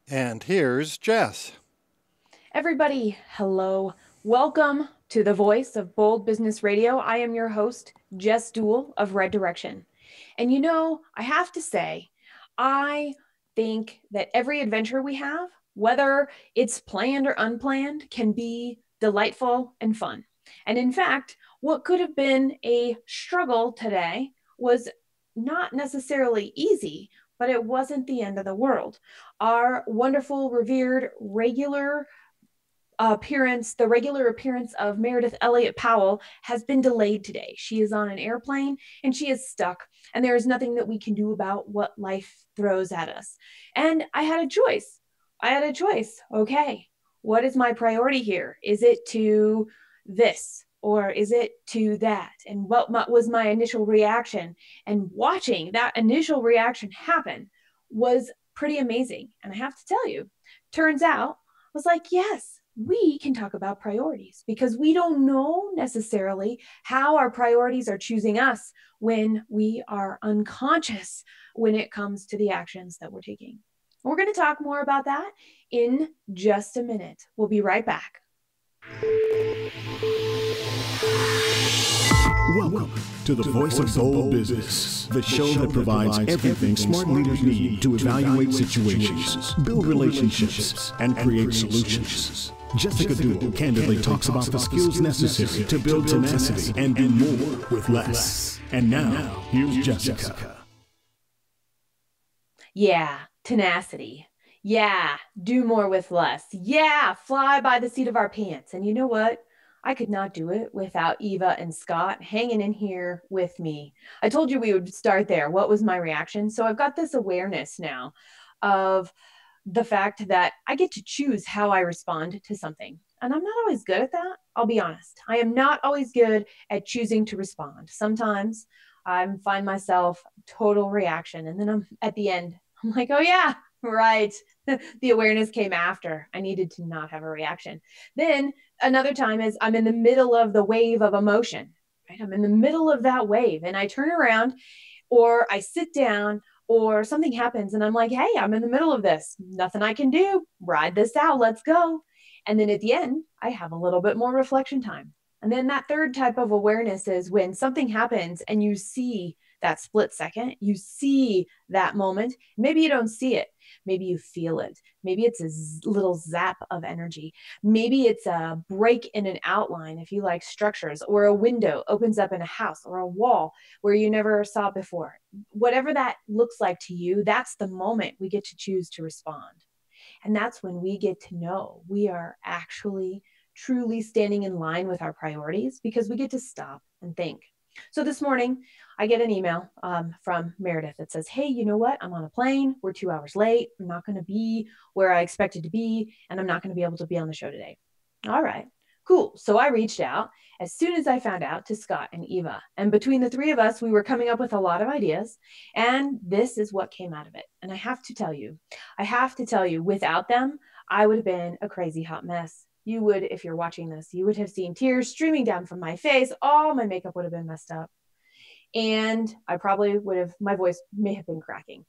And here's Jess. Everybody, hello. Welcome to the voice of Bold Business Radio. I am your host, Jess Dewell of Red Direction. And I have to say, I think that every adventure we have, whether it's planned or unplanned, can be delightful and fun. And in fact, what could have been a struggle today was not necessarily easy, but it wasn't the end of the world. Our wonderful, revered, the regular appearance of Meredith Elliott Powell has been delayed today. She is on an airplane and she is stuck, and there is nothing that we can do about what life throws at us. And I had a choice. Okay, what is my priority here? Is it to this or is it to that? And what was my initial reaction? And watching that initial reaction happen was pretty amazing. And I have to tell you, turns out, I was like, yes, we can talk about priorities because we don't know necessarily how our priorities are choosing us when we are unconscious when it comes to the actions that we're taking. We're going to talk more about that in just a minute. We'll be right back. Welcome to the Voice of Bold Business, the show that provides everything smart leaders need to evaluate situations, build relationships, and create solutions. Jessica Dewell candidly talks about the skills necessary to build tenacity and do more with less. And now, here's Jessica. Yeah, tenacity. Yeah, do more with less. Yeah, fly by the seat of our pants. And you know what? I could not do it without Eva and Scott hanging in here with me. I told you we would start there. What was my reaction? So I've got this awareness now of the fact that I get to choose how I respond to something. And I'm not always good at that. I'll be honest. I am not always good at choosing to respond. Sometimes I find myself total reaction. And then I'm at the end, I'm like, oh yeah, right. The awareness came after. I needed to not have a reaction. Then another time is I'm in the middle of the wave of emotion, right? I'm in the middle of that wave and I turn around or I sit down or something happens and I'm like, hey, I'm in the middle of this. Nothing I can do. Ride this out. Let's go. And then at the end, I have a little bit more reflection time. And then that third type of awareness is when something happens and you see that split second, you see that moment. Maybe you don't see it. Maybe you feel it. Maybe it's a little zap of energy. Maybe it's a break in an outline if you like structures, or a window opens up in a house, or a wall where you never saw it before. Whatever that looks like to you, that's the moment we get to choose to respond. And that's when we get to know we are actually truly standing in line with our priorities because we get to stop and think. So this morning, I get an email from Meredith that says, hey, you know what? I'm on a plane. We're 2 hours late. I'm not going to be where I expected to be, and I'm not going to be able to be on the show today. All right, cool. So I reached out as soon as I found out to Scott and Eva. And between the three of us, we were coming up with a lot of ideas. And this is what came out of it. And I have to tell you, without them, I would have been a crazy hot mess. You would, if you're watching this, you would have seen tears streaming down from my face. All my makeup would have been messed up. And I probably would have, my voice may have been cracking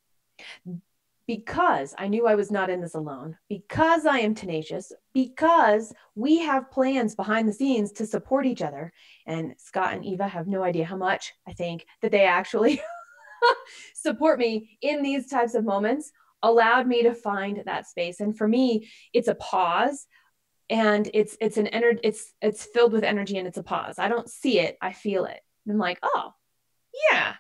because I knew I was not in this alone, because I am tenacious, because we have plans behind the scenes to support each other. And Scott and Eva have no idea how much I think that they actually support me in these types of moments, allowed me to find that space. And for me, it's a pause, and it's filled with energy, and it's a pause. I don't see it, I feel it. And I'm like, oh yeah,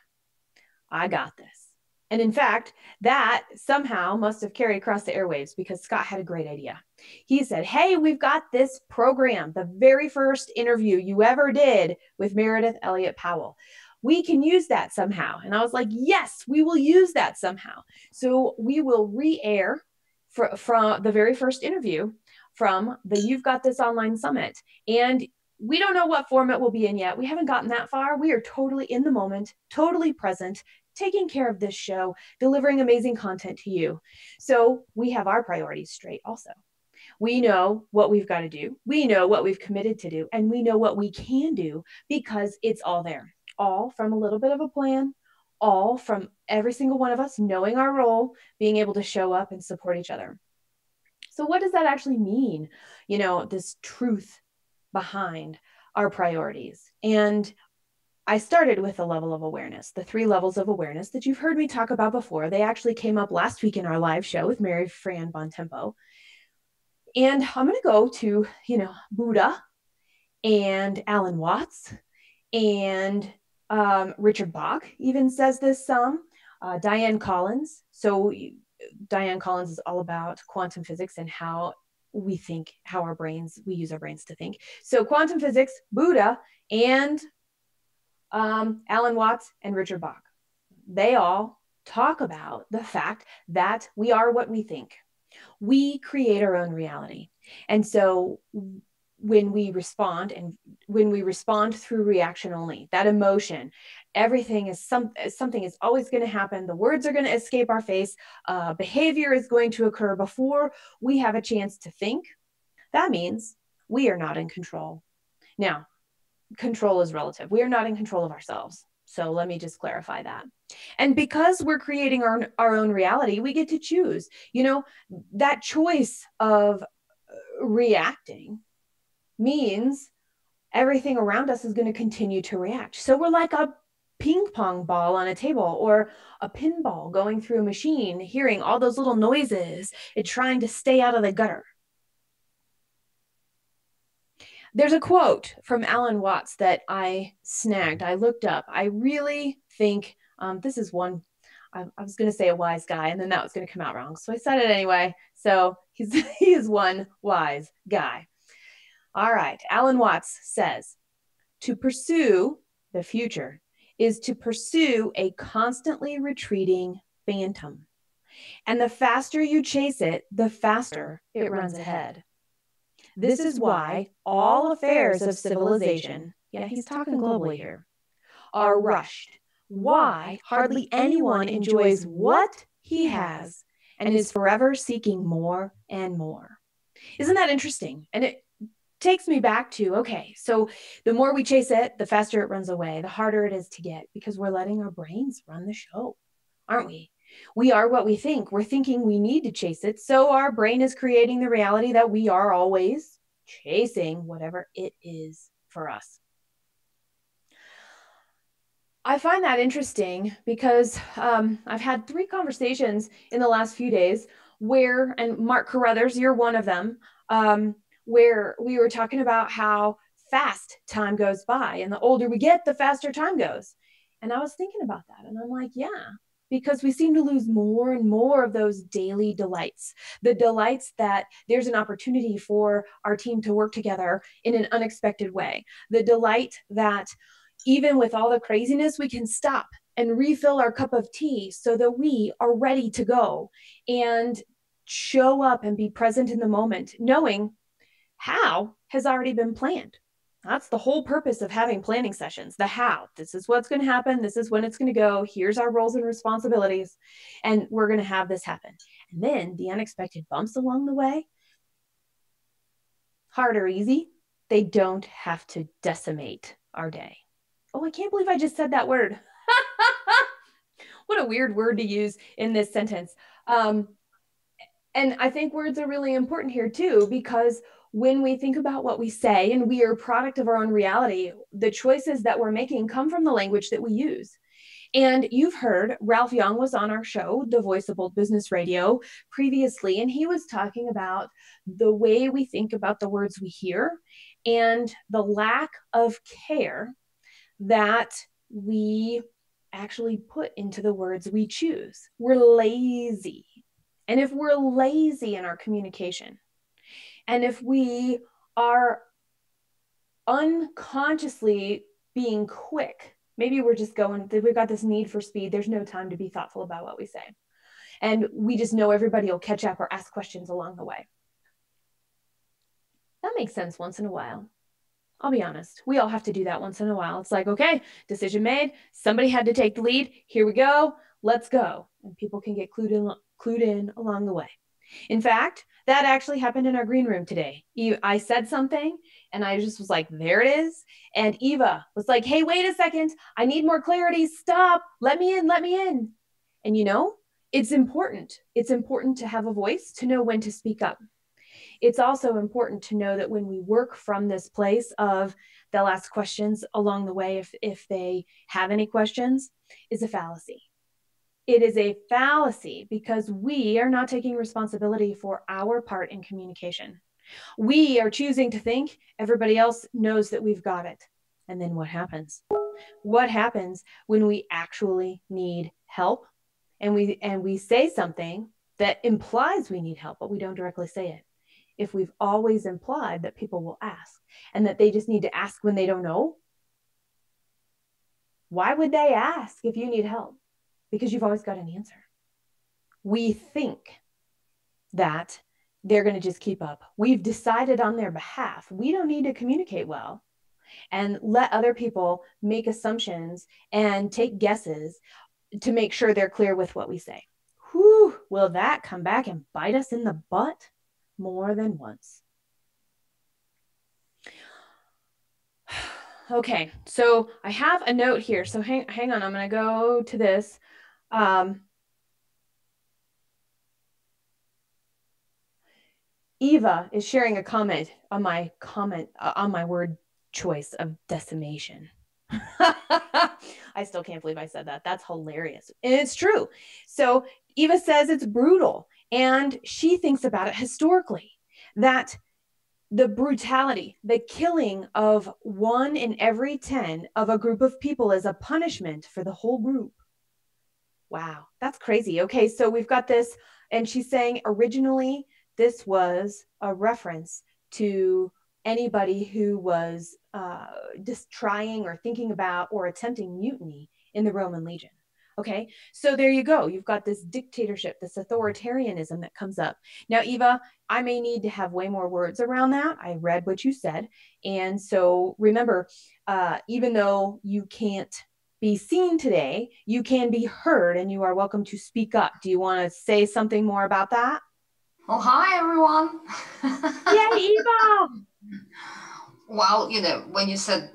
I got this. And in fact, that somehow must have carried across the airwaves because Scott had a great idea. He said, hey, we've got this program, the very first interview you ever did with Meredith Elliott Powell. We can use that somehow. And I was like, yes, we will use that somehow. So we will re-air from the very first interview from the You've Got This Online Summit. And we don't know what form it will be in yet. We haven't gotten that far. We are totally in the moment, totally present, taking care of this show, delivering amazing content to you. So we have our priorities straight also. We know what we've got to do. We know what we've committed to do, and we know what we can do because it's all there, all from a little bit of a plan, all from every single one of us knowing our role, being able to show up and support each other. So what does that actually mean? This truth behind our priorities. And I started with a level of awareness, the 3 levels of awareness that you've heard me talk about before. They actually came up last week in our live show with Mary Fran Bontempo. And I'm going to go to, Buddha and Alan Watts and Richard Bach even says this some, Diane Collins. So Diane Collins is all about quantum physics and how we think, how we use our brains to think. So quantum physics, Buddha, and Alan Watts and Richard Bach, they all talk about the fact that we are what we think. We create our own reality. And so when we respond through reaction only, that emotion, everything is something is always going to happen. The words are going to escape our face. Behavior is going to occur before we have a chance to think. That means we are not in control. Now, control is relative. We are not in control of ourselves. So let me just clarify that. And because we're creating our own reality, we get to choose. That choice of reacting means everything around us is going to continue to react. So we're like a ping pong ball on a table or a pinball going through a machine, hearing all those little noises and trying to stay out of the gutter. There's a quote from Alan Watts that I snagged. I looked up. I really think this is one. I was going to say a wise guy, and then that was going to come out wrong. So I said it anyway. So he is one wise guy. All right. Alan Watts says, to pursue the future is to pursue a constantly retreating phantom. And the faster you chase it, the faster it runs ahead. This is why all affairs of civilization, yeah, he's talking globally here, are rushed. Why hardly anyone enjoys what he has and is forever seeking more and more. Isn't that interesting? And it takes me back to, okay, so the more we chase it, the faster it runs away, the harder it is to get, because we're letting our brains run the show, aren't we? We are what we think. We're thinking we need to chase it. So our brain is creating the reality that we are always chasing whatever it is for us. I find that interesting because I've had 3 conversations in the last few days where, and Mark Carruthers, you're one of them, where we were talking about how fast time goes by, and the older we get, the faster time goes. And I was thinking about that, and I'm like, yeah, because we seem to lose more and more of those daily delights, the delights that there's an opportunity for our team to work together in an unexpected way, the delight that even with all the craziness, we can stop and refill our cup of tea so that we are ready to go and show up and be present in the moment, knowing how has already been planned. That's the whole purpose of having planning sessions, the how. This is what's going to happen. This is when it's going to go. Here's our roles and responsibilities. And we're going to have this happen. And then the unexpected bumps along the way, hard or easy, they don't have to decimate our day. Oh, I can't believe I just said that word. What a weird word to use in this sentence. And I think words are really important here too, because when we think about what we say and we are a product of our own reality, the choices that we're making come from the language that we use. And you've heard Ralph Young was on our show, The Voice of Old Business Radio, previously, and he was talking about the way we think about the words we hear and the lack of care that we actually put into the words we choose. We're lazy. And if we're lazy in our communication, and if we are unconsciously being quick, maybe we're just we've got this need for speed. There's no time to be thoughtful about what we say. And we just know everybody will catch up or ask questions along the way. That makes sense once in a while. I'll be honest. We all have to do that once in a while. It's like, okay, decision made. Somebody had to take the lead. Here we go. Let's go. And people can get clued in along the way. In fact, that actually happened in our green room today. I said something and I just was like, there it is. And Eva was like, hey, wait a second. I need more clarity. Stop. Let me in. Let me in. And It's important. It's important to have a voice, to know when to speak up. It's also important to know that when we work from this place of they'll ask questions along the way if they have any questions, is a fallacy. It is a fallacy because we are not taking responsibility for our part in communication. We are choosing to think everybody else knows that we've got it. And then what happens? What happens when we actually need help and we say something that implies we need help, but we don't directly say it? If we've always implied that people will ask and that they just need to ask when they don't know, why would they ask if you need help? Because you've always got an answer. We think that they're going to just keep up. We've decided on their behalf. We don't need to communicate well and let other people make assumptions and take guesses to make sure they're clear with what we say. Whew, will that come back and bite us in the butt? More than once. Okay, so I have a note here. So hang on, I'm going to go to this. Eva is sharing a comment on my word choice of decimation. I still can't believe I said that. That's hilarious. And it's true. So Eva says it's brutal. And she thinks about it historically, that the brutality, the killing of 1 in every 10 of a group of people is a punishment for the whole group. Wow, that's crazy. Okay, so we've got this, and she's saying originally this was a reference to anybody who was just trying or thinking about or attempting mutiny in the Roman legion. Okay, so there you go. You've got this dictatorship, this authoritarianism that comes up. Now, Eva, I may need to have way more words around that. I read what you said. And so remember, even though you can't be seen today, you can be heard and you are welcome to speak up. Do you want to say something more about that? Oh, hi, everyone. Yay, Eva! Well, when you said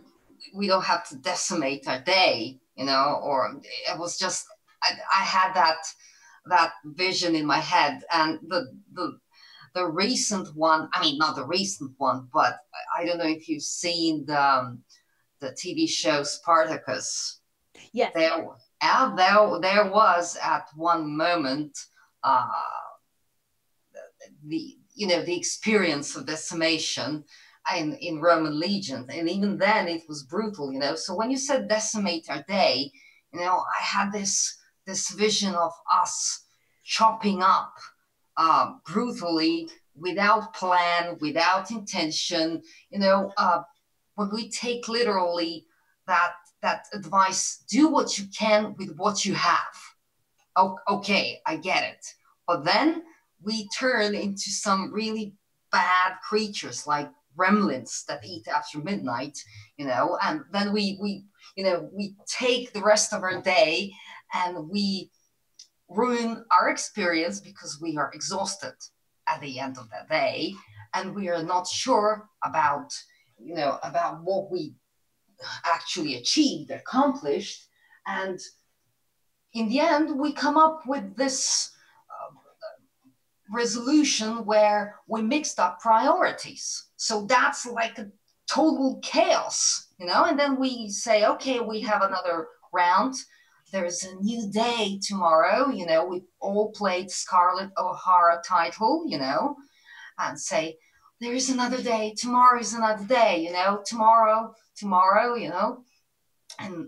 we don't have to decimate our day, or it was just, I had that vision in my head. And the recent one, I mean, not the recent one, but I don't know if you've seen the TV show Spartacus. Yes. There was at one moment the experience of decimation in Roman legions, and even then it was brutal. So when you said decimate our day, I had this vision of us chopping up brutally, without plan, without intention. When we take literally that advice, do what you can with what you have. Okay, I get it. But then we turn into some really bad creatures like gremlins that eat after midnight, and then we take the rest of our day and we ruin our experience because we are exhausted at the end of that day, and we are not sure about what we actually achieved, accomplished, and in the end we come up with this resolution where we mixed up priorities. So that's like a total chaos, and then we say, okay, we have another round. There's a new day tomorrow, we all played Scarlett O'Hara title, and say, there is another day, tomorrow is another day, tomorrow, and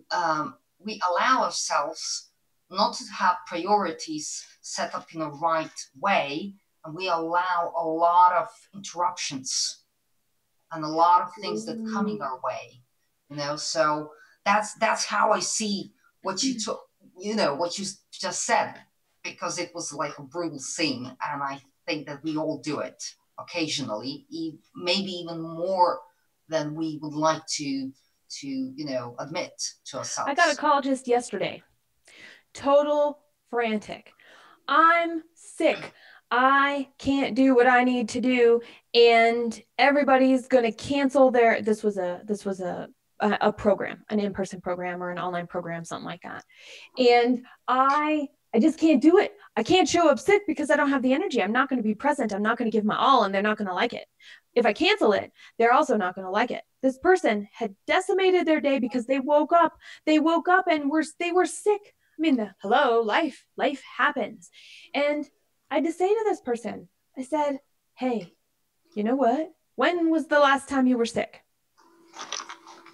we allow ourselves not to have priorities set up in a right way, and we allow a lot of interruptions and a lot of things that coming our way, so that's how I see what you what you just said, because it was like a brutal scene, and I think that we all do it occasionally, maybe even more than we would like to admit to ourselves. I got a call just yesterday. Total frantic. I'm sick. I can't do what I need to do, and everybody's going to cancel their. This was a program, an in-person program or an online program, something like that. And I I just can't do it. I can't show up sick because I don't have the energy. I'm not going to be present. I'm not going to give my all, and they're not going to like it. If I cancel it, they're also not going to like it. This person had decimated their day because they woke up. They woke up and they were sick. I mean, hello, life happens. And I had to say to this person, I said, hey, you know what? When was the last time you were sick?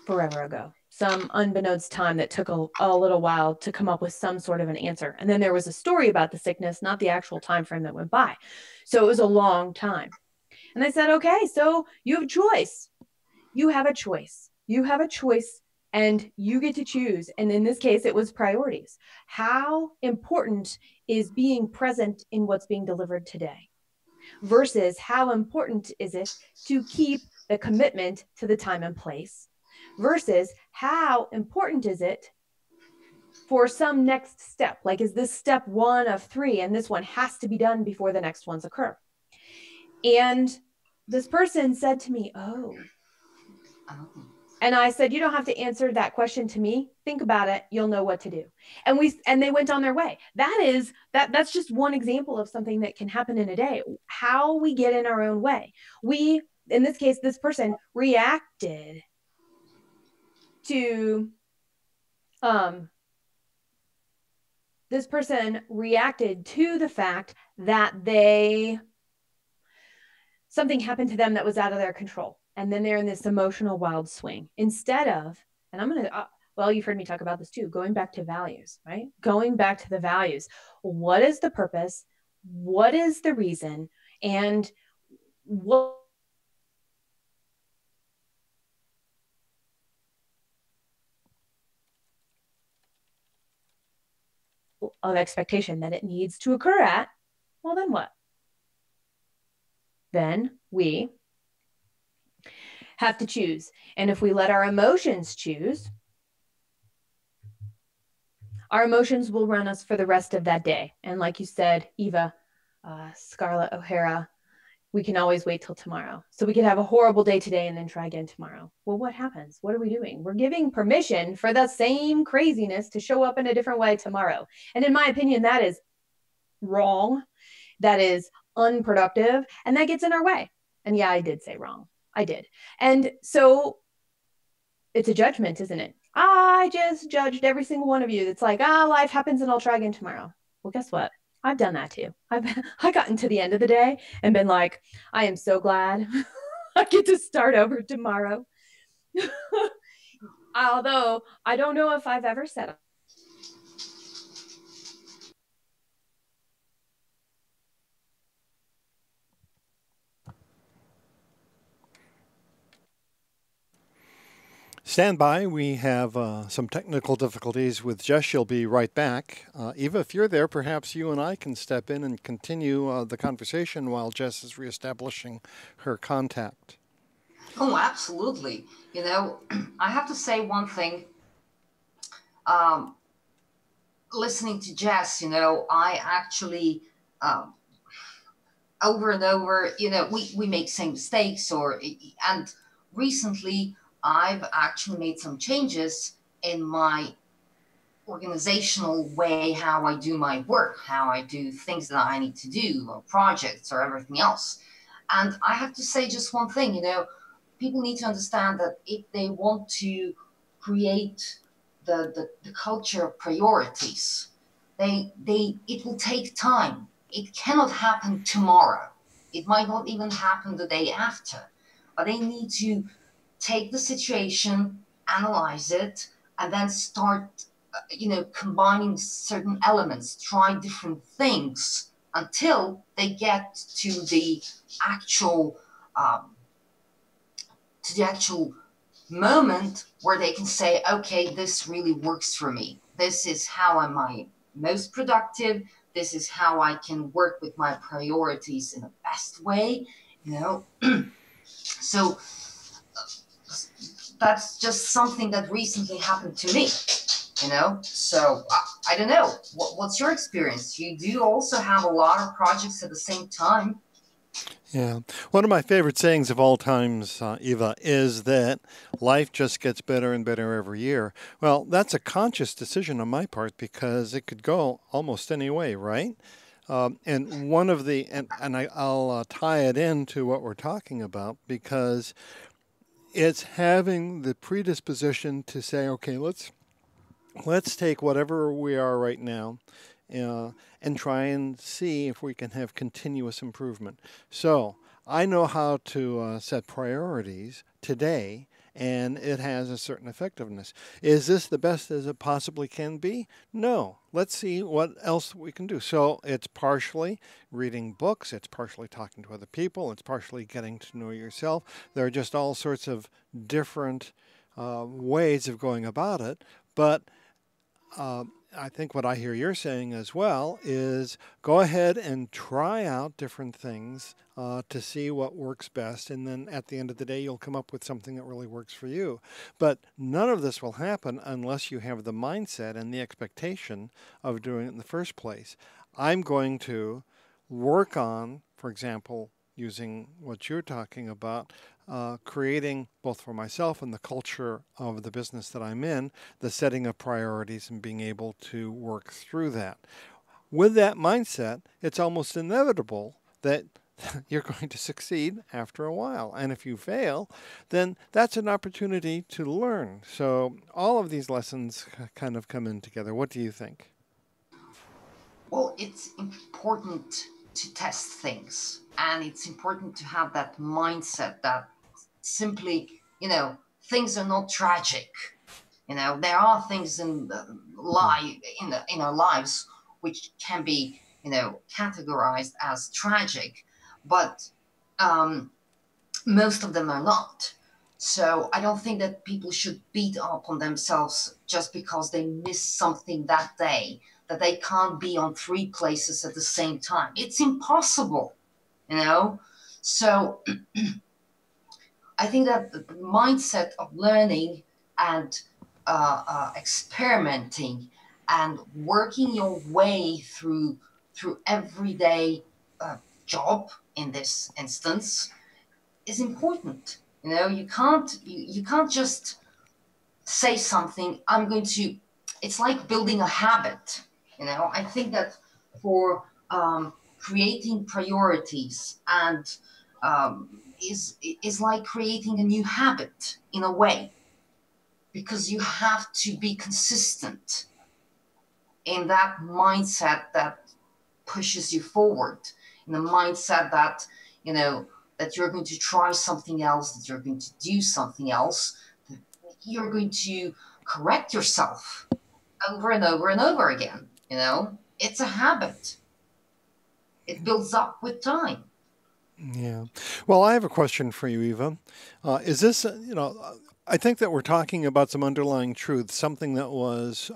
Forever ago. Some unbeknownst time that took a little while to come up with some sort of an answer. And then there was a story about the sickness, not the actual time frame that went by. So it was a long time. And I said, okay, so you have a choice. You have a choice. You have a choice and you get to choose. And in this case, it was priorities. How important is being present in what's being delivered today versus how important is it to keep the commitment to the time and place versus how important is it for some next step? Like, is this step 1 of 3 and this one has to be done before the next ones occur? And this person said to me, oh. And I said, you don't have to answer that question to me. Think about it. You'll know what to do. And they went on their way. That's just one example of something that can happen in a day. How we get in our own way. In this case, this person reacted to the fact that something happened to them that was out of their control. And then they're in this emotional wild swing instead of, and I'm going to, well, you've heard me talk about this too, going back to values, right? Going back to the values. What is the purpose? What is the reason? And what of expectation that it needs to occur at? Well, then what? Then we have to choose. And if we let our emotions choose, our emotions will run us for the rest of that day. And like you said, Eva, Scarlett O'Hara, we can always wait till tomorrow. So we could have a horrible day today and then try again tomorrow. Well, what happens? What are we doing? We're giving permission for the same craziness to show up in a different way tomorrow. And in my opinion, that is wrong. That is unproductive. And that gets in our way. And yeah, I did say wrong. I did. And so it's a judgment, isn't it? I just judged every single one of you. It's like, life happens and I'll try again tomorrow. Well, guess what? I've done that too. I gotten to the end of the day and been like, I am so glad I get to start over tomorrow. Although I don't know if I've ever said Stand by. We have some technical difficulties with Jess. She'll be right back. Eva, if you're there, perhaps you and I can step in and continue the conversation while Jess is reestablishing her contact. Oh, absolutely. You know, I have to say one thing. Listening to Jess, you know, I actually, over and over, you know, we make same mistakes and recently I've actually made some changes in my organizational way, how I do my work, how I do things that I need to do, or projects or everything else. And I have to say just one thing, you know, people need to understand that if they want to create the culture of priorities, it will take time. It cannot happen tomorrow. It might not even happen the day after, but they need to take the situation, analyze it, and then start, you know, combining certain elements, try different things until they get to the actual moment where they can say, okay, this really works for me. This is how am I most productive. This is how I can work with my priorities in the best way, you know. So that's just something that recently happened to me, you know. So I don't know. What's your experience? You do also have a lot of projects at the same time. Yeah. One of my favorite sayings of all times, Eva, is that life just gets better and better every year. Well, that's a conscious decision on my part because it could go almost any way, right? And one of the, and I'll tie it into what we're talking about because it's having the predisposition to say, okay, let's take whatever we are right now uh, and try and see if we can have continuous improvement. So I know how to set priorities today, and it has a certain effectiveness. Is this the best as it possibly can be? No. Let's see what else we can do. So it's partially reading books, it's partially talking to other people, it's partially getting to know yourself. There are just all sorts of different ways of going about it, but I think what I hear you're saying as well is go ahead and try out different things to see what works best. And then at the end of the day, you'll come up with something that really works for you. But none of this will happen unless you have the mindset and the expectation of doing it in the first place. I'm going to work on, for example, using what you're talking about, creating both for myself and the culture of the business that I'm in, the setting of priorities and being able to work through that. With that mindset, it's almost inevitable that you're going to succeed after a while. And if you fail, then that's an opportunity to learn. So all of these lessons kind of come in together. What do you think? Well, it's important to test things, and it's important to have that mindset that simply, things are not tragic. There are things in our lives which can be, categorized as tragic, but most of them are not. So I don't think that people should beat up on themselves just because they missed something that day, that they can't be on 3 places at the same time. It's impossible, So I think that the mindset of learning and experimenting and working your way through everyday job in this instance is important. You can't just say something. It's like building a habit. I think that for creating priorities and is like creating a new habit in a way, because you have to be consistent in that mindset that pushes you forward, in the mindset that that you're going to try something else, that you're going to do something else, that you're going to correct yourself over and over and over again. It's a habit. It builds up with time. Yeah. Well, I have a question for you, Eva. Is this, I think that we're talking about some underlying truth, something that was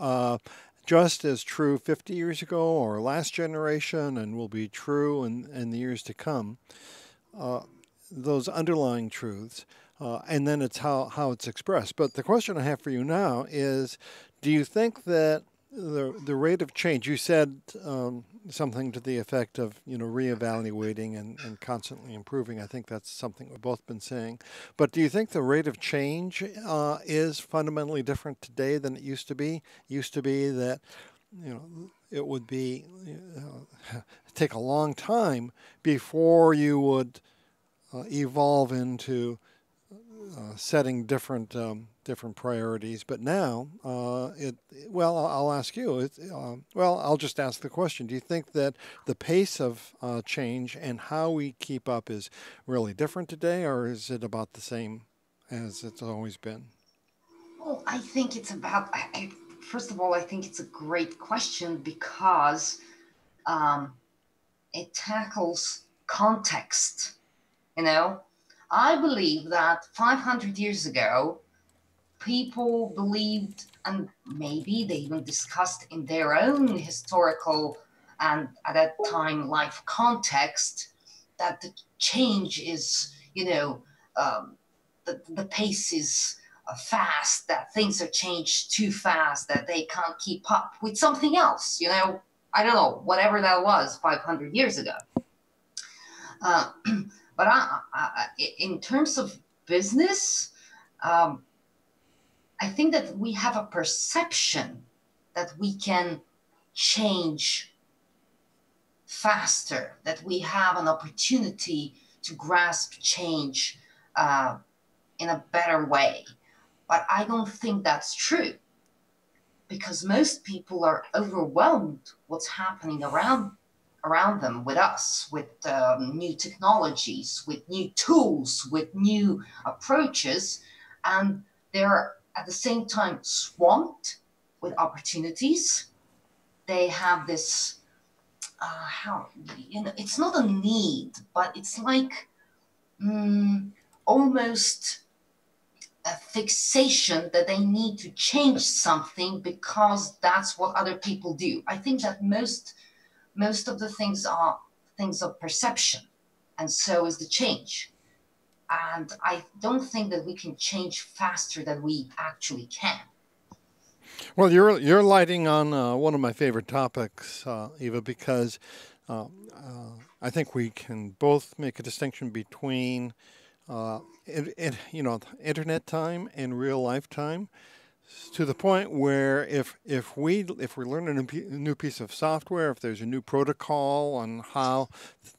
just as true 50 years ago or last generation and will be true in the years to come. Those underlying truths, and then it's how it's expressed. But the question I have for you now is, do you think that the rate of change, you said something to the effect of, reevaluating and constantly improving. I think that's something we've both been saying. But do you think the rate of change is fundamentally different today than it used to be? It used to be that, it would be take a long time before you would evolve into setting different priorities. But now, I'll ask you. I'll just ask the question. Do you think that the pace of change and how we keep up is really different today, or is it about the same as it's always been? Well, I think it's about. First of all, I think it's a great question because it tackles context. I believe that 500 years ago, people believed, and maybe they even discussed in their own historical and at that time life context, that the change is, the pace is fast, that things are changed too fast, that they can't keep up with something else, I don't know, whatever that was 500 years ago. But in terms of business, I think that we have a perception that we can change faster, that we have an opportunity to grasp change in a better way. But I don't think that's true, because most people are overwhelmed what's happening around them, with us, with new technologies, with new tools, with new approaches, and they're at the same time swamped with opportunities. They have this, it's not a need, but it's like almost a fixation that they need to change something because that's what other people do. I think that most of the things are things of perception, and so is the change. And I don't think that we can change faster than we actually can. Well, you're lighting on one of my favorite topics, Eva, because I think we can both make a distinction between internet time and real life time, to the point where if we learn a new piece of software, if there's a new protocol on how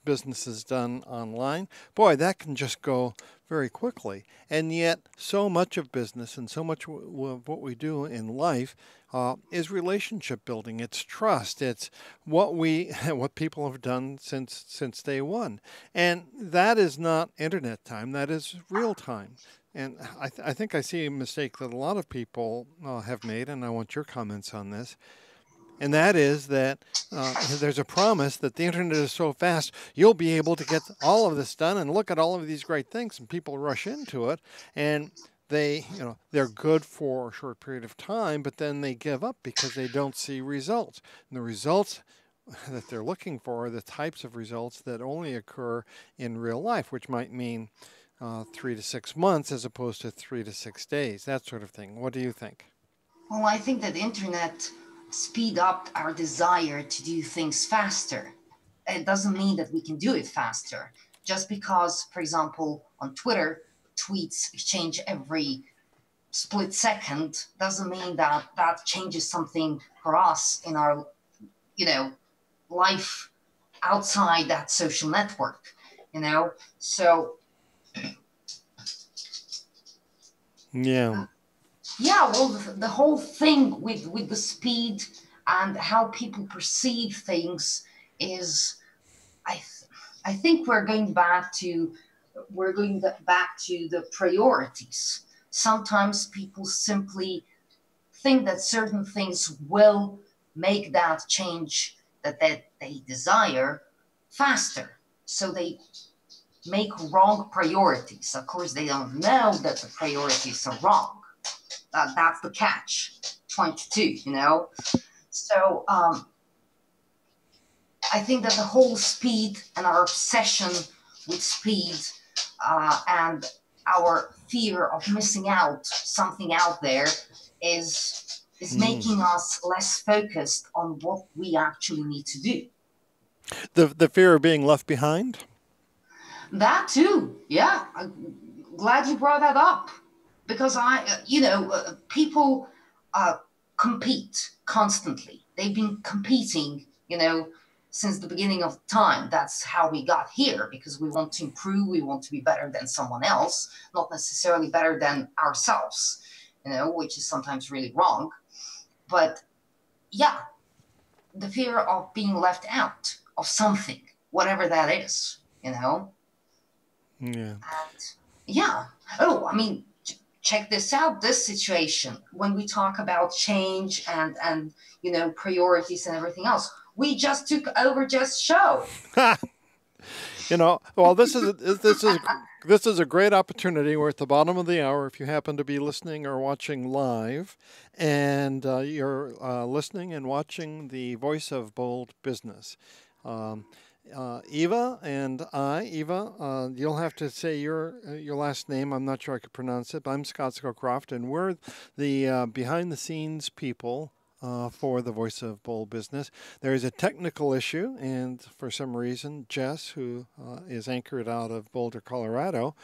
business is done online, boy, that can just go very quickly. And yet, so much of business and so much of what we do in life is relationship building. It's trust. It's what people have done since day one, and that is not internet time. That is real time. And I think I see a mistake that a lot of people have made, and I want your comments on this. And that is that there's a promise that the internet is so fast, you'll be able to get all of this done and look at all of these great things, and people rush into it, and they're good for a short period of time, but then they give up because they don't see results. And the results that they're looking for are the types of results that only occur in real life, which might mean 3 to 6 months as opposed to 3 to 6 days, that sort of thing. What do you think? Well, I think that the internet speed up our desire to do things faster. It doesn't mean that we can do it faster. Just because, for example, on Twitter, tweets exchange every split second doesn't mean that that changes something for us in our, life outside that social network, So yeah. Yeah, well, the whole thing with the speed and how people perceive things is, I think we're going back to the priorities. Sometimes people simply think that certain things will make that change that they desire faster, so they make wrong priorities. Of course, they don't know that the priorities are wrong. That's the catch 22, So I think that the whole speed and our obsession with speed and our fear of missing out something out there is making us less focused on what we actually need to do. The fear of being left behind? That too, yeah. I'm glad you brought that up. Because people compete constantly. They've been competing, since the beginning of time. That's how we got here, because we want to improve. We want to be better than someone else, not necessarily better than ourselves, which is sometimes really wrong. But yeah, the fear of being left out of something, whatever that is, Yeah. And yeah. Oh, I mean, check this out, this situation, when we talk about change and priorities and everything else. We just took over Jess' show. Well, this is a great opportunity. We're at the bottom of the hour. If you happen to be listening or watching live, and you're listening and watching the Voice of Bold Business. Eva and Eva, you'll have to say your last name. I'm not sure I could pronounce it, but I'm Scowcroft, and we're the behind-the-scenes people for the Voice of Bold Business. There is a technical issue, and for some reason, Jess, who is anchored out of Boulder, Colorado,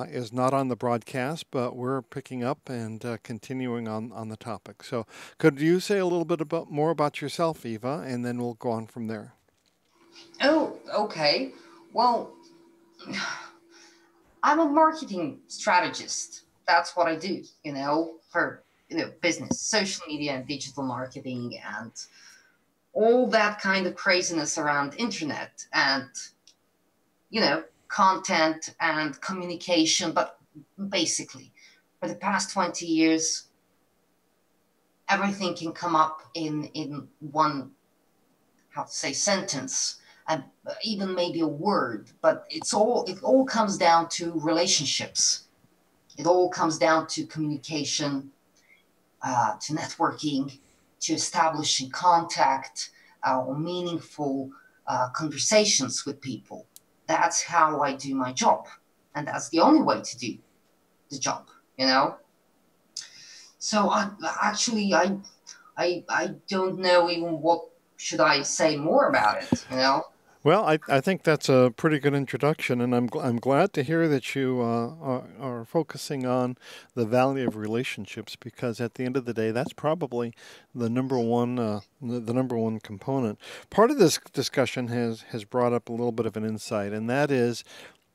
is not on the broadcast, but we're picking up and continuing on the topic. So could you say a little bit more about yourself, Eva, and then we'll go on from there. Oh, okay. Well, I'm a marketing strategist. That's what I do, for business, social media and digital marketing and all that kind of craziness around internet and, content and communication. But basically, for the past 20 years, everything can come up in one, sentence, and even maybe a word, but it all comes down to relationships. It all comes down to communication, to networking, to establishing contact or meaningful conversations with people. That's how I do my job, and that's the only way to do the job. So I don't know even what should I say more about it. Well, I think that's a pretty good introduction, and I'm glad to hear that you are focusing on the value of relationships, because at the end of the day, that's probably the number one the number one component. Part of this discussion has brought up a little bit of an insight, and that is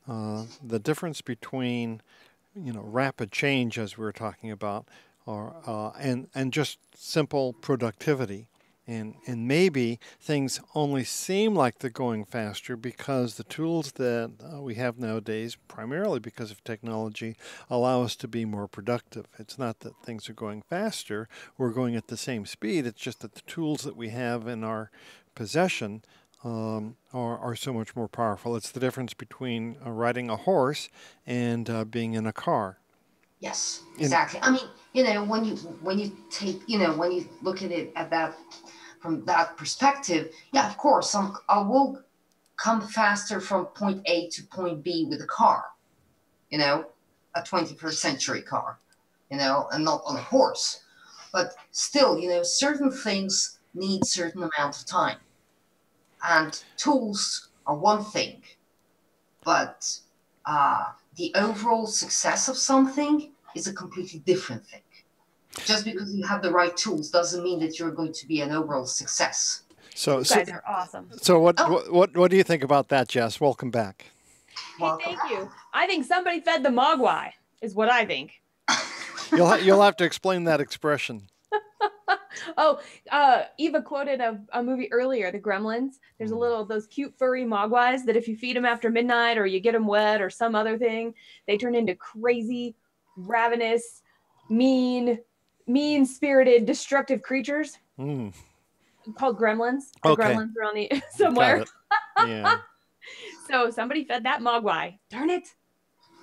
the difference between rapid change, as we were talking about, or and just simple productivity. And maybe things only seem like they're going faster because the tools that we have nowadays, primarily because of technology, allow us to be more productive. It's not that things are going faster, we're going at the same speed. It's just that the tools that we have in our possession are so much more powerful. It's the difference between riding a horse and being in a car. Yes, exactly. I mean, when you take, when you look at it from that perspective, yeah, of course, I will come faster from point A to point B with a car, a 21st century car, and not on a horse. But still, certain things need certain amount of time. And tools are one thing, but the overall success of something is a completely different thing. Just because you have the right tools doesn't mean that you're going to be an overall success. You guys are awesome. So what do you think about that, Jess? Welcome back. Hey, thank you. I think somebody fed the mogwai, is what I think. You'll have to explain that expression. Eva quoted a movie earlier, The Gremlins. There's those cute furry mogwais that if you feed them after midnight or you get them wet or some other thing, they turn into crazy, ravenous, mean-spirited, destructive creatures called gremlins. The gremlins are on the somewhere. Yeah. So somebody fed that mogwai. Darn it.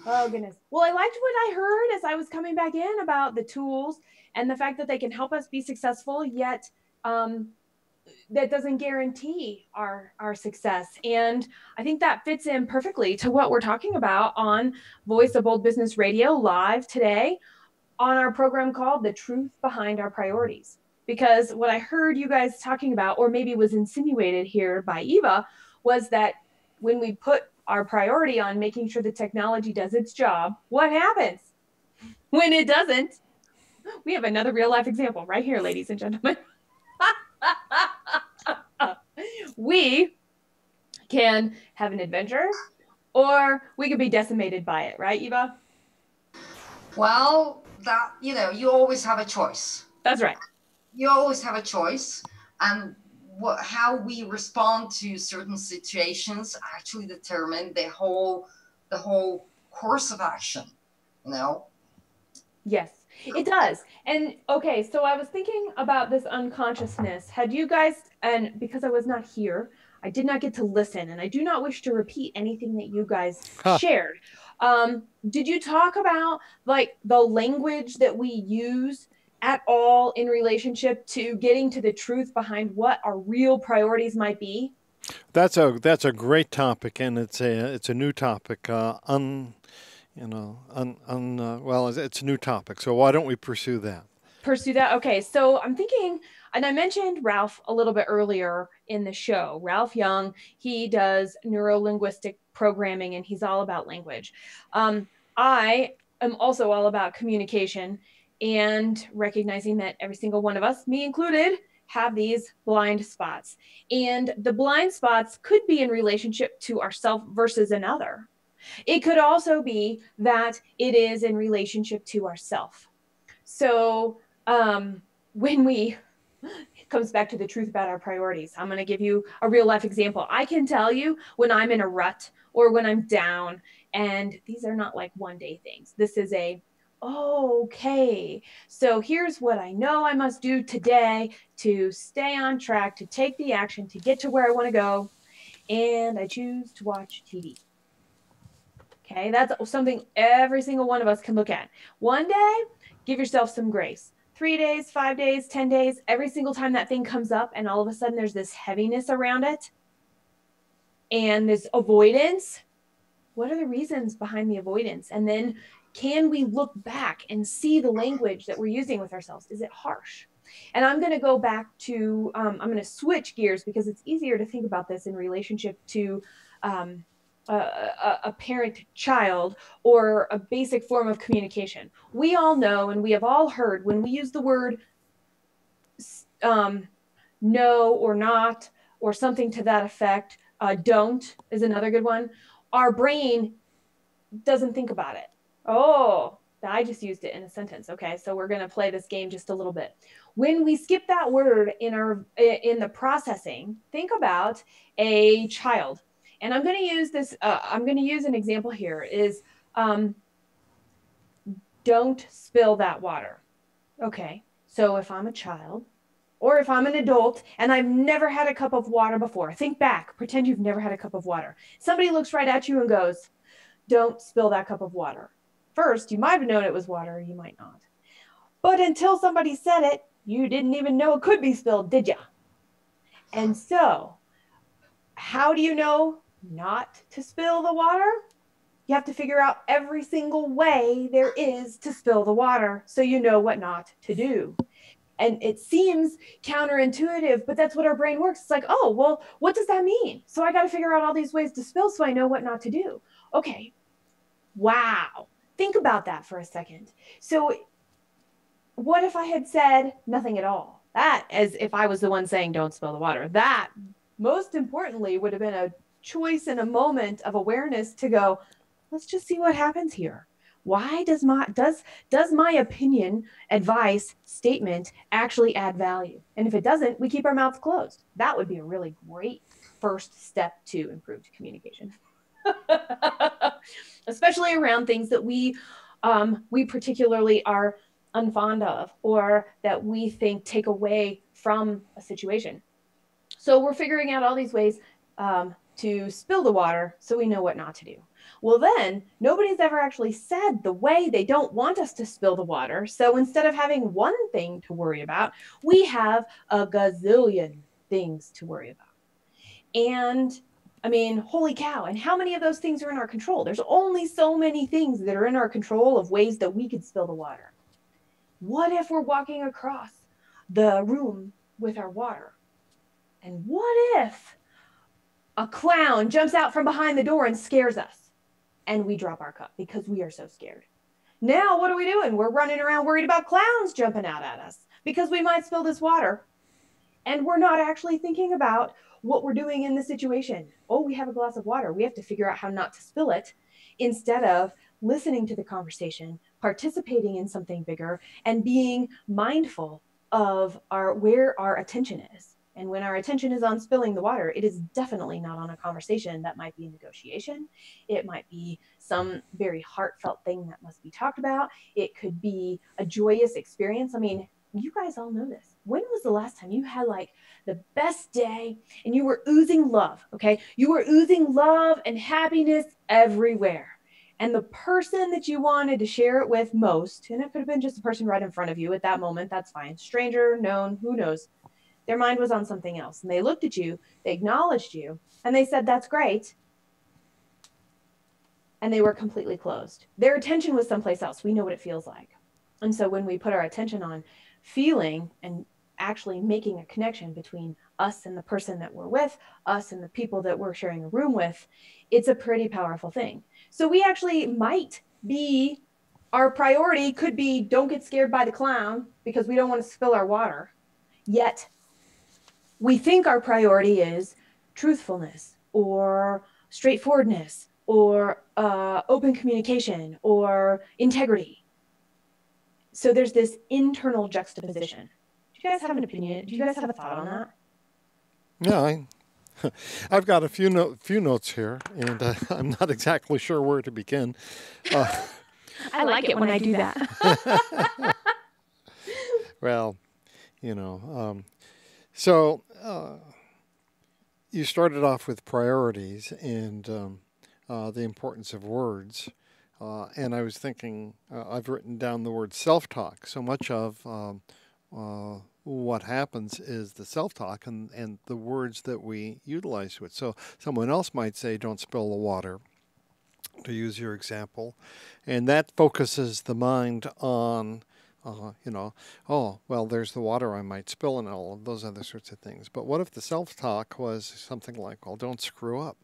Oh, goodness. Well, I liked what I heard as I was coming back in about the tools and the fact that they can help us be successful, yet that doesn't guarantee our success. And I think that fits in perfectly to what we're talking about on Voice of Bold Business Radio live today on our program called The Truth Behind Our Priorities. Because what I heard you guys talking about, or maybe was insinuated here by Eva, was that when we put our priority on making sure the technology does its job, what happens? When it doesn't, we have another real life example right here, ladies and gentlemen. We can have an adventure, or we could be decimated by it, right, Eva? Well, that, you always have a choice. That's right. You always have a choice, and how we respond to certain situations actually determine the whole course of action. Yes, it does. And okay, so I was thinking about this unconsciousness. Had you guys, and because I was not here, I did not get to listen, and I do not wish to repeat anything that you guys shared. Did you talk about like the language that we use at all in relationship to getting to the truth behind what our real priorities might be? That's a great topic, and it's a new topic. Well, it's a new topic. So why don't we pursue that? pursue that. Okay, so I'm thinking, and I mentioned Ralph a little bit earlier in the show. Ralph Young, he does neuro-linguistic programming, and he's all about language. I am also all about communication and recognizing that every single one of us, me included, have these blind spots. And the blind spots could be in relationship to ourself versus another. It could also be that it is in relationship to ourself. So when we, it comes back to the truth about our priorities. I'm going to give you a real life example. I can tell you when I'm in a rut or when I'm down, and these are not like one day things. This is a, okay, so here's what I know I must do today to stay on track, to take the action, to get to where I want to go. And I choose to watch TV. Okay, that's something every single one of us can look at. One day, give yourself some grace. 3 days, 5 days, 10 days, every single time that thing comes up and all of a sudden there's this heaviness around it and this avoidance. What are the reasons behind the avoidance? And then can we look back and see the language that we're using with ourselves? Is it harsh? And I'm going to go back to, I'm going to switch gears because it's easier to think about this in relationship to a parent-child or a basic form of communication. We all know, and we have all heard, when we use the word no or not or something to that effect, don't is another good one, our brain doesn't think about it. Oh, I just used it in a sentence. Okay, so we're going to play this game just a little bit. When we skip that word in the processing, think about a child. And I'm going to use this, I'm going to use an example here is don't spill that water. Okay, so if I'm a child or if I'm an adult and I've never had a cup of water before, think back, pretend you've never had a cup of water. Somebody looks right at you and goes, don't spill that cup of water. First, you might have known it was water, you might not. But until somebody said it, you didn't even know it could be spilled, did you? And so, how do you know not to spill the water? You have to figure out every single way there is to spill the water so you know what not to do. And it seems counterintuitive, but that's what our brain works. It's like, oh, well, what does that mean? So I got to figure out all these ways to spill so I know what not to do. Okay. Wow. Think about that for a second. So what if I had said nothing at all? That, as if I was the one saying don't spill the water, that most importantly would have been a choice in a moment of awareness to go, let's just see what happens here. Why does my opinion, advice, statement actually add value? And if it doesn't, we keep our mouths closed. That would be a really great first step to improved communication. Especially around things that we particularly are unfond of or that we think take away from a situation. So we're figuring out all these ways to spill the water so we know what not to do. Well, then nobody's ever actually said the way they don't want us to spill the water. So instead of having one thing to worry about, we have a gazillion things to worry about. And I mean, holy cow. And how many of those things are in our control? There's only so many things that are in our control of ways that we could spill the water. What if we're walking across the room with our water? And what if a clown jumps out from behind the door and scares us and we drop our cup because we are so scared? Now, what are we doing? We're running around worried about clowns jumping out at us because we might spill this water. And we're not actually thinking about what we're doing in the situation. Oh, we have a glass of water. We have to figure out how not to spill it instead of listening to the conversation, participating in something bigger, and being mindful of where our attention is. And when our attention is on spilling the water, it is definitely not on a conversation that might be a negotiation. It might be some very heartfelt thing that must be talked about. It could be a joyous experience. I mean, you guys all know this. When was the last time you had like the best day and you were oozing love, okay? You were oozing love and happiness everywhere. And the person that you wanted to share it with most, and it could have been just the person right in front of you at that moment, that's fine. Stranger, known, who knows? Their mind was on something else. And they looked at you, they acknowledged you, and they said, that's great. And they were completely closed. Their attention was someplace else. We know what it feels like. And so when we put our attention on feeling and actually making a connection between us and the person that we're with, us and the people that we're sharing a room with, it's a pretty powerful thing. So we actually might be, our priority could be don't get scared by the clown because we don't want to spill our water. Yet we think our priority is truthfulness or straightforwardness or open communication or integrity. So there's this internal juxtaposition. Do you guys have an opinion? Do you guys have a thought on that? Yeah, I've got a few notes here, and I'm not exactly sure where to begin. I like it when I do that. Well, so you started off with priorities and the importance of words. And I was thinking, I've written down the word self-talk. So much of what happens is the self-talk and the words that we utilize to it. So someone else might say, don't spill the water, to use your example. And that focuses the mind on, oh, well, there's the water I might spill and all of those other sorts of things. But what if the self-talk was something like, well, don't screw up,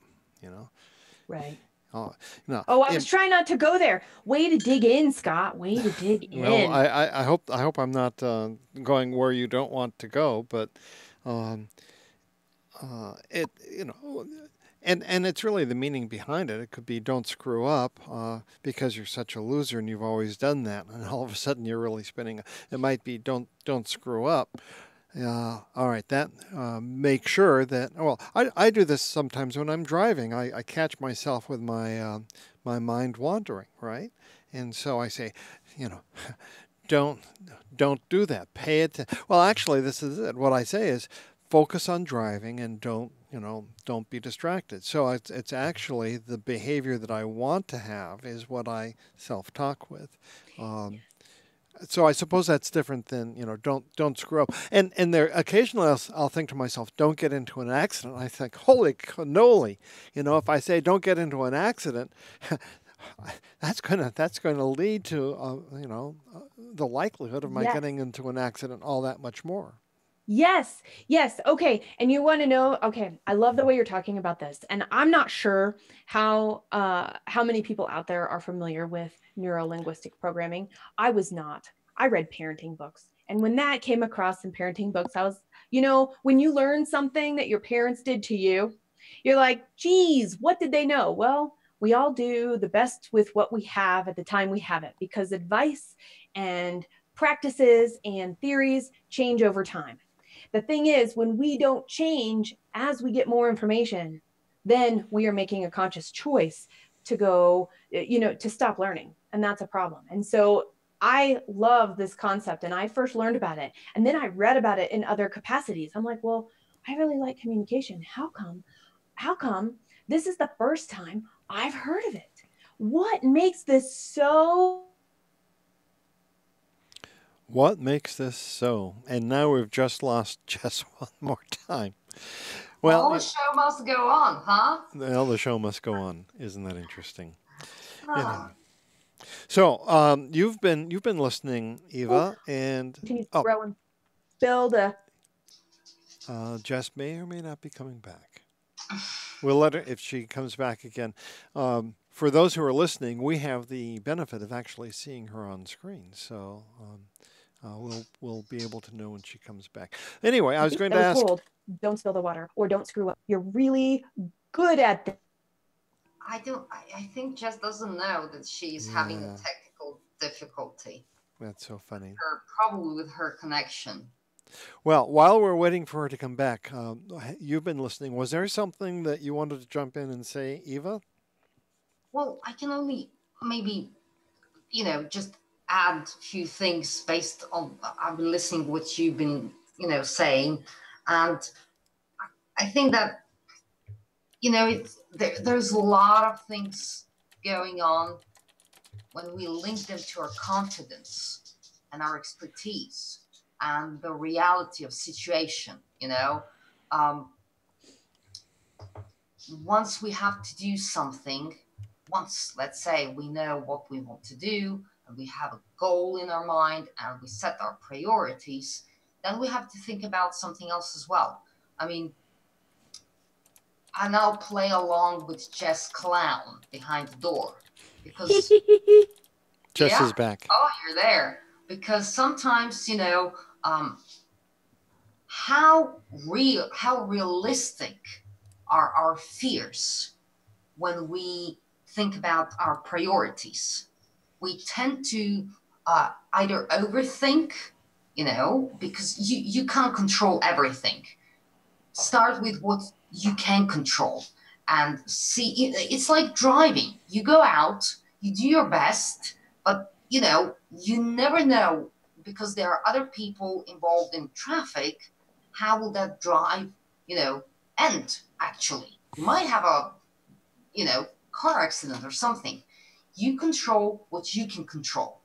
Right. Oh, I was trying not to go there. Way to dig in, Scott. Way to dig in. Well, I hope I'm not going where you don't want to go, but it and it's really the meaning behind it. It could be don't screw up because you're such a loser and you've always done that, and all of a sudden you're really spinning. It might be don't screw up. All right, that make sure that, well, I do this sometimes when I'm driving. I catch myself with my my mind wandering, right? And so I say, don't do that. Pay it. Well, actually, this is it. What I say is focus on driving and don't be distracted. So it's actually the behavior that I want to have is what I self-talk with. So I suppose that's different than, don't screw up. And there occasionally I'll think to myself, don't get into an accident. I think, holy cannoli, if I say don't get into an accident, that's gonna lead to the likelihood of my getting into an accident all that much more. Yes. Okay. And you want to know, okay, I love the way you're talking about this. And I'm not sure how many people out there are familiar with neuro-linguistic programming. I was not. I read parenting books. And when that came across in parenting books, I was, when you learn something that your parents did to you, you're like, geez, what did they know? Well, we all do the best with what we have at the time we have it, because advice and practices and theories change over time. The thing is, when we don't change as we get more information, then we are making a conscious choice to go, to stop learning. And that's a problem. And so I love this concept. And I first learned about it. And then I read about it in other capacities. I'm like, well, I really like communication. How come this is the first time I've heard of it? What makes this so? What makes this so? And now we've just lost Jess one more time. Well, the show must go on, huh? Well, the show must go on. Isn't that interesting? Anyway. So, you've been listening, Eva, and Build a. Jess may or may not be coming back. We'll let her if she comes back again. For those who are listening, we have the benefit of actually seeing her on screen, so we'll be able to know when she comes back. Anyway, I was going to ask. Don't spill the water or don't screw up. You're really good at this. I think Jess doesn't know that she's having a technical difficulty. That's so funny. Probably with her connection. Well, while we're waiting for her to come back, you've been listening. Was there something that you wanted to jump in and say, Eva? Well, I can only maybe, just add a few things based on I've been listening to what you've been, saying. And I think that, there's a lot of things going on when we link them to our confidence and our expertise and the reality of situation, Once we have to do something, once, let's say, we know what we want to do, and we have a goal in our mind and we set our priorities, then we have to think about something else as well. I mean, I now play along with Jess Clown behind the door because Jess yeah, is back. oh, you're there. Because sometimes, you know, how realistic are our fears when we think about our priorities? We tend to either overthink, you know, because you can't control everything. Start with what you can control and see. It's like driving. You go out, you do your best, but you know, you never know, because there are other people involved in traffic. How will that drive, you know, end? Actually, you might have a, you know, car accident or something. You control what you can control.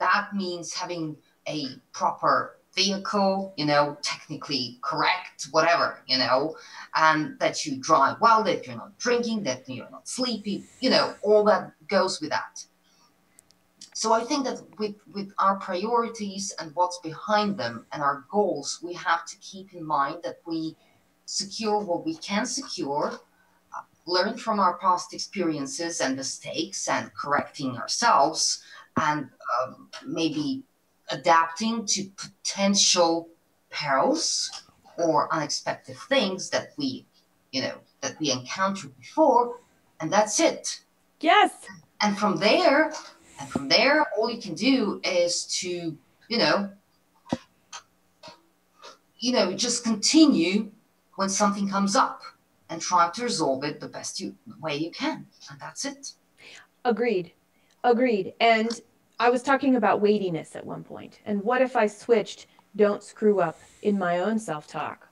That means having a proper vehicle, you know, technically correct, whatever, you know, and that you drive well, that you're not drinking, that you're not sleepy, you know, all that goes with that. So I think that with our priorities and what's behind them and our goals, we have to keep in mind that we secure what we can secure, learn from our past experiences and mistakes and correcting ourselves, and maybe adapting to potential perils or unexpected things that we, you know, that we encountered before, and that's it. Yes. And from there, all you can do is to, just continue when something comes up and try to resolve it the best way you can. And that's it. Agreed. And I was talking about weightiness at one point. And what if I switched "don't screw up" in my own self-talk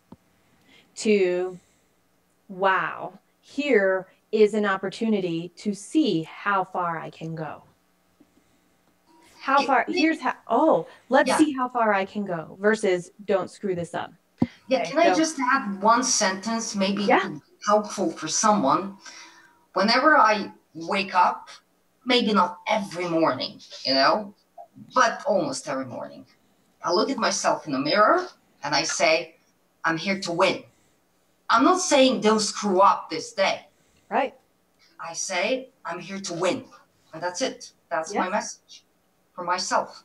to, wow, here is an opportunity to see how far I can go. Let's see how far I can go, versus "don't screw this up." Yeah, can I just add one sentence, maybe helpful for someone? Whenever I wake up, maybe not every morning, but almost every morning, I look at myself in the mirror and I say, I'm here to win. I'm not saying don't screw up this day. Right. I say, I'm here to win. And that's it. That's my message for myself.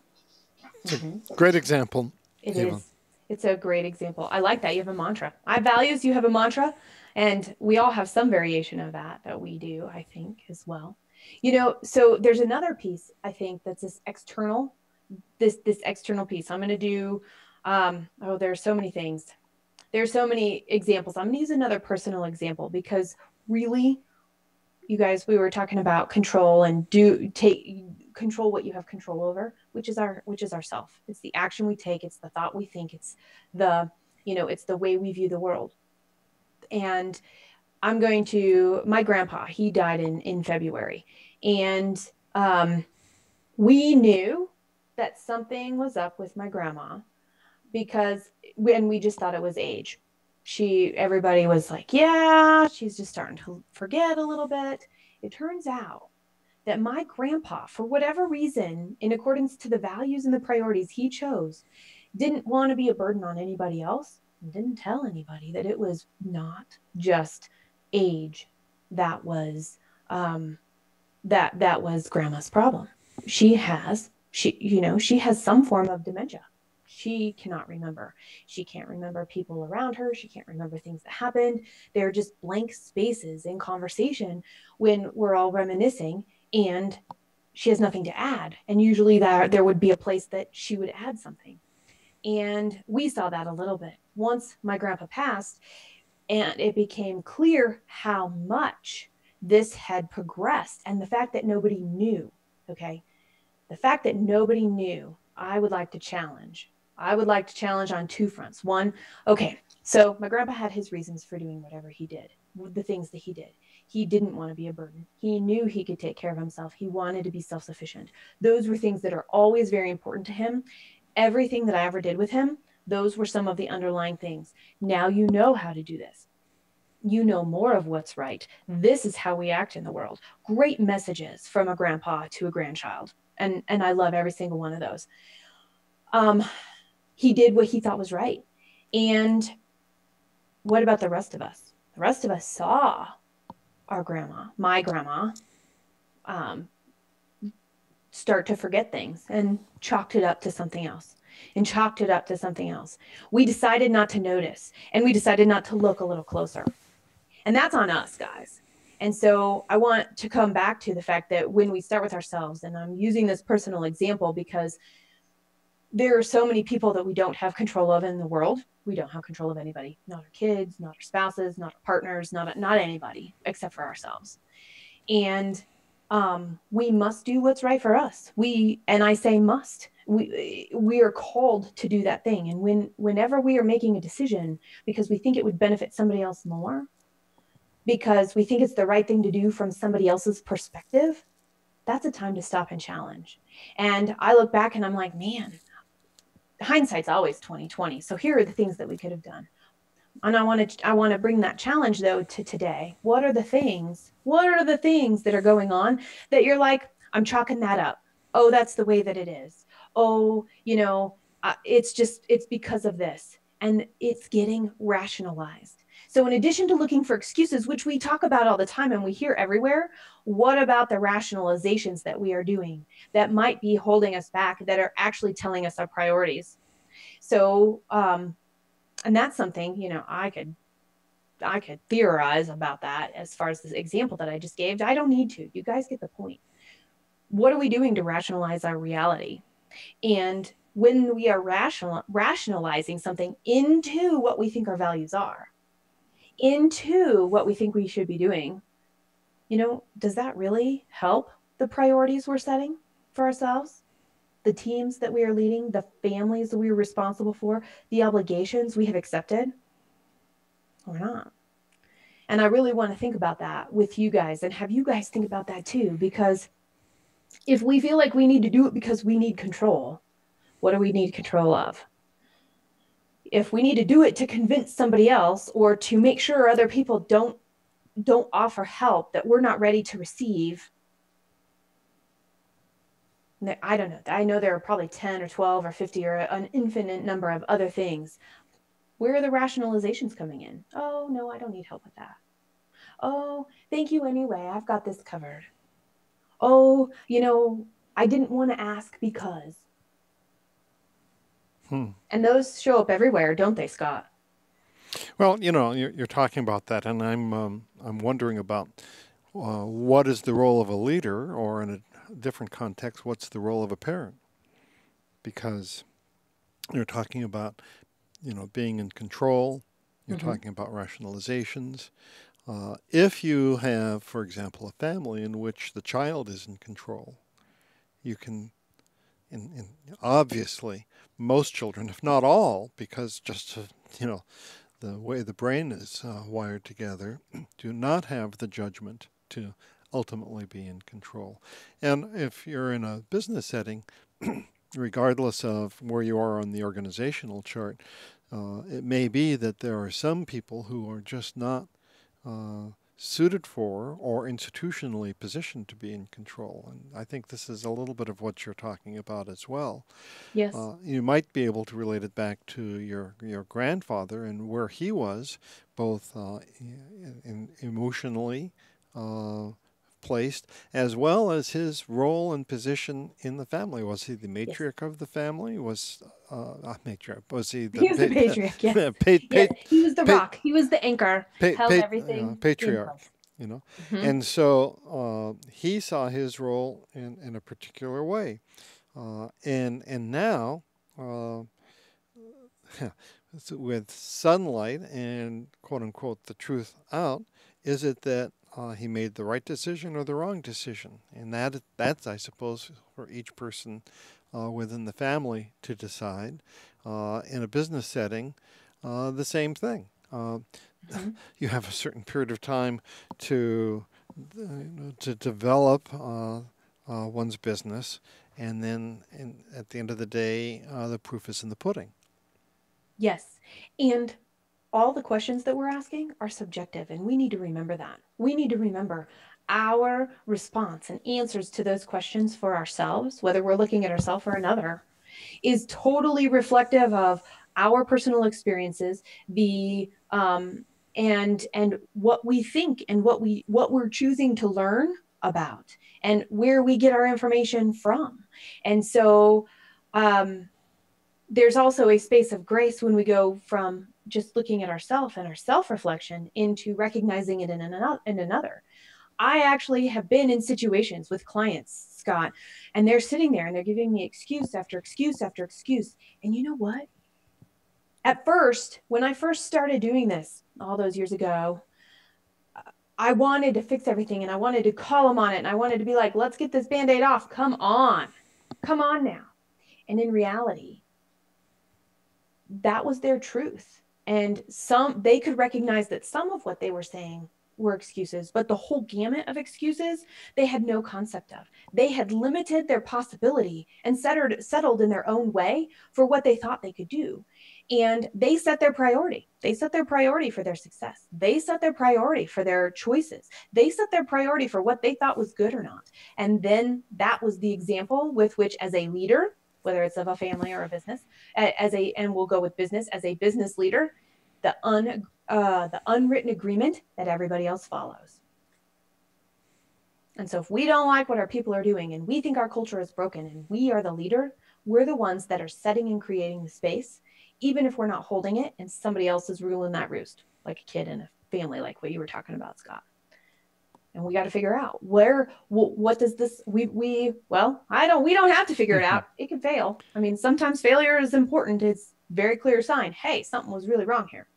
It's a great example. It is. It's a great example. I like that. You have a mantra. I have values, you have a mantra. And we all have some variation of that we do, I think, as well. So there's another piece, I think, that's this external piece. I'm going to do, there's so many things. There's so many examples. I'm going to use another personal example, because really, you guys, we were talking about control and control what you have control over, which is ourself. It's the action we take. It's the thought we think. It's it's the way we view the world. And my grandpa, he died in February. And we knew that something was up with my grandma, when we just thought it was age. Everybody was like, yeah, she's just starting to forget a little bit. It turns out that my grandpa, for whatever reason, in accordance to the values and the priorities he chose, didn't want to be a burden on anybody else, and didn't tell anybody that it was not just age that was that was grandma's problem. She has some form of dementia. She cannot remember. She can't remember people around her. She can't remember things that happened. They're just blank spaces in conversation when we're all reminiscing, and she has nothing to add. And usually there would be a place that she would add something. And we saw that a little bit once my grandpa passed, and it became clear how much this had progressed, and the fact that nobody knew, I would like to challenge. I would like to challenge on two fronts. One, so my grandpa had his reasons for doing whatever he did, the things that he did. He didn't want to be a burden. He knew he could take care of himself. He wanted to be self-sufficient. Those were things that are always very important to him. Everything that I ever did with him, those were some of the underlying things. Now you know how to do this. You know more of what's right. This is how we act in the world. Great messages from a grandpa to a grandchild. And I love every single one of those. He did what he thought was right. And what about the rest of us? The rest of us saw our grandma, my grandma, start to forget things and chalked it up to something else and chalked it up to something else. We decided not to notice, and we decided not to look a little closer. And that's on us, guys. And so I want to come back to the fact that when we start with ourselves, and I'm using this personal example because there are so many people that we don't have control of in the world. We don't have control of anybody, not our kids, not our spouses, not our partners, not anybody except for ourselves. And we must do what's right for us. And I say must, we are called to do that thing. And whenever we are making a decision because we think it would benefit somebody else more, because we think it's the right thing to do from somebody else's perspective, that's a time to stop and challenge. And I look back and I'm like, man, hindsight's always 20/20. So here are the things that we could have done. And I want to bring that challenge though to today. What are the things that are going on that you're like, I'm chalking that up. Oh, that's the way that it is. Oh, it's because of this. And it's getting rationalized. So in addition to looking for excuses, which we talk about all the time and we hear everywhere, what about the rationalizations that we are doing that might be holding us back, that are actually telling us our priorities? So, and that's something, I could theorize about that as far as this example that I just gave. I don't need to. You guys get the point. What are we doing to rationalize our reality? And when we are rationalizing something into what we think our values are, into what we think we should be doing, does that really help the priorities we're setting for ourselves? The teams that we are leading, the families that we are responsible for, the obligations we have accepted, or not? And I really want to think about that with you guys and have you guys think about that too, because if we feel like we need to do it because we need control, what do we need control of? If we need to do it to convince somebody else or to make sure other people don't offer help that we're not ready to receive, I don't know. I know there are probably 10 or 12 or 50 or an infinite number of other things. Where are the rationalizations coming in? Oh, no, I don't need help with that. Oh, thank you anyway. I've got this covered. Oh, I didn't want to ask because. And those show up everywhere, don't they, Scott? Well, you're talking about that, and I'm wondering about what is the role of a leader, or in a different context, what's the role of a parent? Because you're talking about, being in control. You're talking about rationalizations. If you have, for example, a family in which the child is in control, you can, and obviously, most children, if not all, because just the way the brain is wired together, do not have the judgment to ultimately be in control. And if you're in a business setting, regardless of where you are on the organizational chart, it may be that there are some people who are just not suited for or institutionally positioned to be in control. And I think this is a little bit of what you're talking about as well. Yes. You might be able to relate it back to your grandfather and where he was, both emotionally placed, as well as his role and position in the family. Was he the matriarch of the family? Was matriarch? Was he the? He was the patriarch. Yes. Yes. He was the rock. He was the anchor. Held everything. Patriarch. And so he saw his role in a particular way, and now with sunlight and quote unquote the truth out, is it that he made the right decision or the wrong decision? And that's, I suppose, for each person within the family to decide. In a business setting, the same thing. You have a certain period of time to develop one's business, and then at the end of the day, the proof is in the pudding. Yes. And all the questions that we're asking are subjective, and we need to remember that. We need to remember our response and answers to those questions for ourselves, whether we're looking at ourselves or another, is totally reflective of our personal experiences, and what we think and what we're choosing to learn about and where we get our information from. And so there's also a space of grace when we go from just looking at ourselves and our self-reflection into recognizing it in another. I actually have been in situations with clients, Scott, and they're sitting there and they're giving me excuse after excuse after excuse. And you know what? At first, when I first started doing this all those years ago, I wanted to fix everything and I wanted to call them on it. And I wanted to be like, let's get this Band-Aid off. Come on now. And in reality, that was their truth. And they could recognize that some of what they were saying were excuses, but the whole gamut of excuses, they had no concept of. They had limited their possibility and settled in their own way for what they thought they could do. And they set their priority. They set their priority for their success. They set their priority for their choices. They set their priority for what they thought was good or not. And then that was the example with which, as a leader, whether it's of a family or a business, and we'll go with business, as a business leader, the unwritten agreement that everybody else follows. And so if we don't like what our people are doing and we think our culture is broken and we are the leader, we're the ones that are setting and creating the space, even if we're not holding it and somebody else is ruling that roost, like a kid in a family, like what you were talking about, Scott. And we got to figure out what does this, we don't have to figure it out. It can fail. I mean, sometimes failure is important. It's a very clear sign. Hey, something was really wrong here.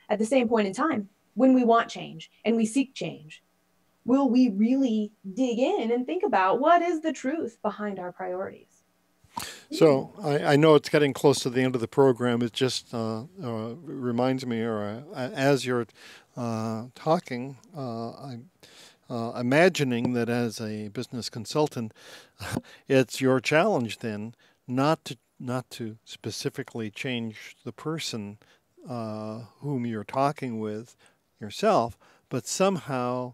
At the same point in time, when we want change and we seek change, will we really dig in and think about what is the truth behind our priorities? So I know it's getting close to the end of the program. It just reminds me, as you're talking, I'm imagining that as a business consultant, it's your challenge then not to specifically change the person whom you're talking with yourself, but somehow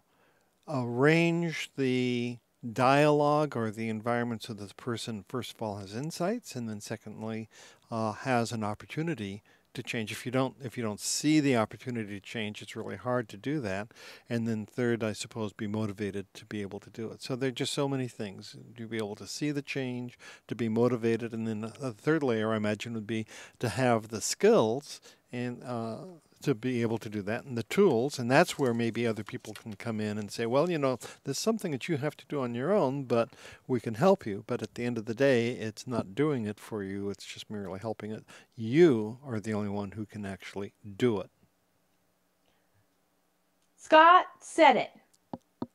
arrange the dialogue or the environment so that the person, first of all, has insights, and then secondly, has an opportunity to change. If you don't see the opportunity to change, it's really hard to do that. And then third, I suppose, be motivated to be able to do it. So there are just so many things. To be able to see the change, to be motivated, and then the third layer, I imagine, would be to have the skills and to be able to do that, and the tools. And that's where maybe other people can come in and say, well, there's something that you have to do on your own, but we can help you. But at the end of the day, it's not doing it for you. It's just merely helping it. You are the only one who can actually do it. Scott said it.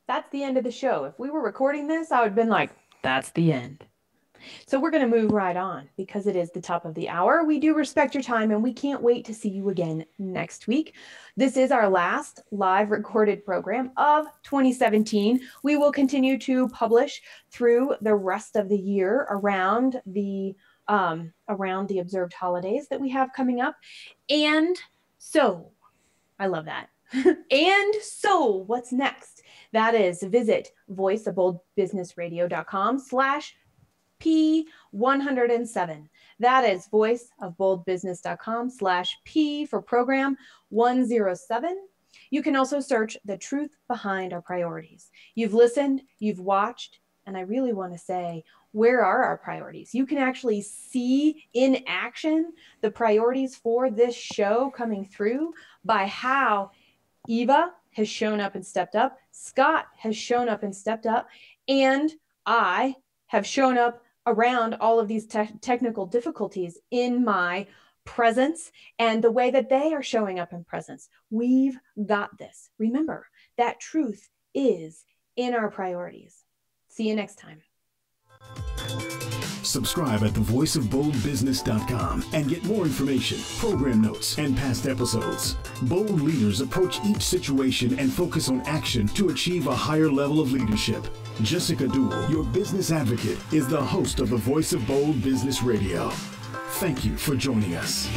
That's the end of the show. If we were recording this, I would have been like, that's the end. So we're going to move right on because it is the top of the hour. We do respect your time and we can't wait to see you again next week. This is our last live recorded program of 2017. We will continue to publish through the rest of the year around the observed holidays that we have coming up. And so, I love that. And so, what's next? That is visit voiceofboldbusinessradio.com/P107. That is voiceofboldbusiness.com/P for program 107. You can also search the truth behind our priorities. You've listened, you've watched, and I really want to say, where are our priorities? You can actually see in action the priorities for this show coming through by how Eva has shown up and stepped up, Scott has shown up and stepped up, and I have shown up around all of these technical difficulties in my presence and the way that they are showing up in presence. We've got this. Remember, that truth is in our priorities. See you next time. Subscribe at thevoiceofboldbusiness.com and get more information, program notes, and past episodes. Bold leaders approach each situation and focus on action to achieve a higher level of leadership. Jessica Dewell, your business advocate, is the host of the Voice of Bold Business Radio. Thank you for joining us.